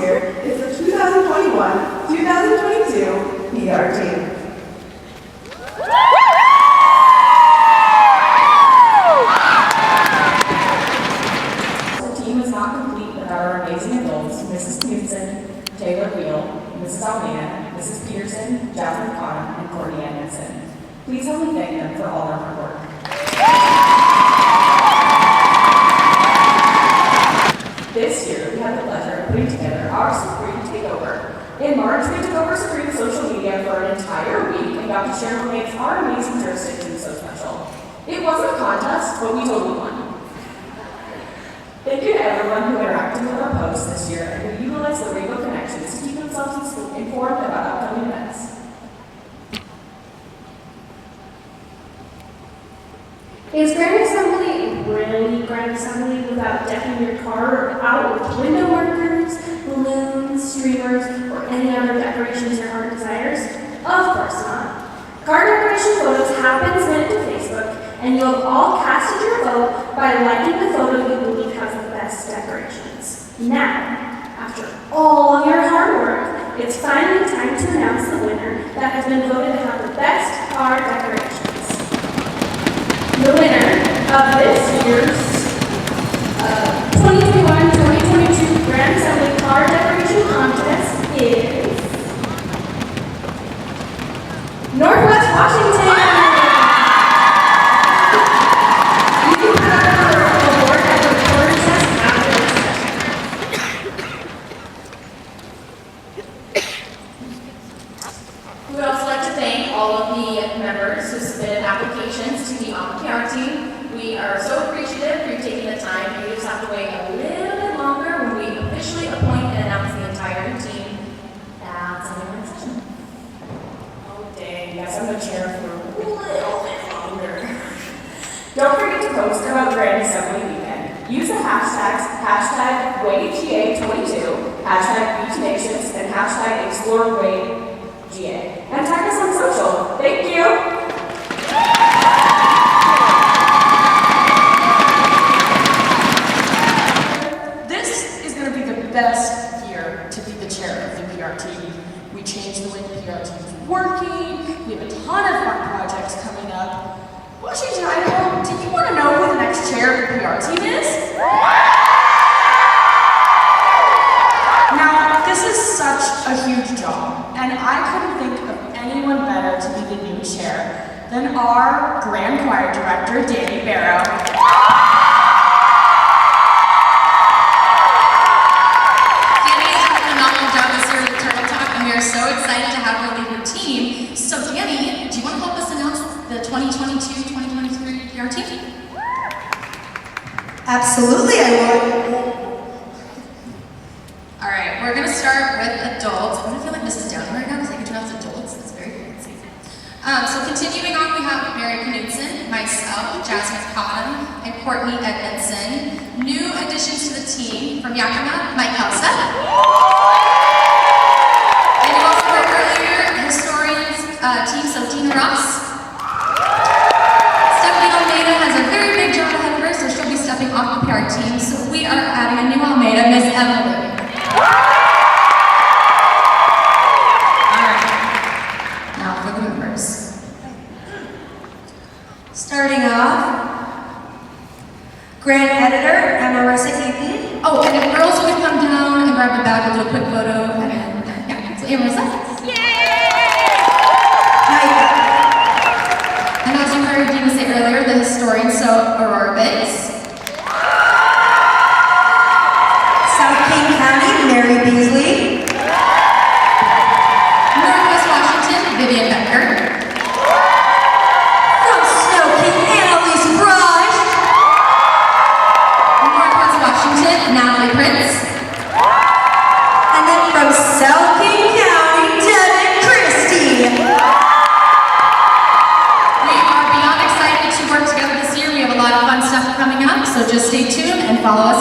year is the 2021-2022 PR team. The team is not complete without our amazing adults, Mrs. Knudsen, Taylor Wheel, Mrs. Almeida, Mrs. Peterson, Jasmine Cotton, and Courtney Edmondson. Please help me thank them for all their hard work. This year, we had the pleasure of putting together our Supreme Takeover. In March, we took over Supreme social media for an entire week and got to share what makes our amazing jurisdiction so special. It wasn't a contest, but we totally won. Thank you to everyone who interacted with our posts this year and who utilized the Rainbow Connections to keep themselves informed about upcoming events. Is Grand Assembly really Grand Assembly without decking your car out with window markers, balloons, streamers, or any other decorations your heart desires? Of course not. Car decoration photos have been submitted to Facebook, and you have all casted your vote by liking the photo you believe has the best decorations. Now, after all of your hard work, it's finally time to announce the winner that has been voted to have the best car decorations. The winner of this year's 2021-2022 Grand Assembly Car Decoration Contest is Northwest Washington! You can have a award at the recording test after this session. We would also like to thank all of the members who submitted applications to be on the PR team. We are so appreciative for you taking the time. You just have to wait a little bit longer when we officially appoint and announce the entire team. That's our next session. Oh dang, yes, I'm the chair for a little bit longer. Don't forget to post about Grand Assembly Weekend. Use the hashtags #WaidGA22, #BeachNations, and #ExploreWaidGA. And tag us on social. Thank you! This is going to be the best year to be the chair of the PR team. We changed the way the PR team is working. We have a ton of fun projects coming up. Washington, Idaho, do you want to know who the next chair of the PR team is? Now, this is such a huge job, and I couldn't think of anyone better to be the new chair than our Grand Choir Director, Dani Barrow. Dani has done a phenomenal job this year with Turtle Talk, and we are so excited to have her lead her team. So Dani, do you want to help us announce the 2022-2023 PR team? Absolutely, I will. All right, we're going to start with adults. I'm going to feel like Mrs. Downing right now because I can announce adults. That's very fancy. So continuing on, we have Mary Knudsen, myself, Jasmine Cotton, and Courtney Edmondson. New additions to the team from Yakima, Mike Helsa. And you also heard earlier, historians team, so Tina Ross. Stephanie Almeida has a very big job ahead of her, so she'll be stepping off the PR team. So we are adding a new Almeida, Miss Emily. Starting off, Grand Editor, Amarissa. Oh, and if girls would come down and grab the bag, we'll do a quick photo. And yeah, so Amarissa. And as you heard Dina say earlier, the historian, so Aurora Biggs. South King County, Mary Beasley. Northwest Washington, Vivian Becker. Natale Prince. And then from South King County, Devin Christie. We are beyond excited to work together this year. We have a lot of fun stuff coming up, so just stay tuned and follow us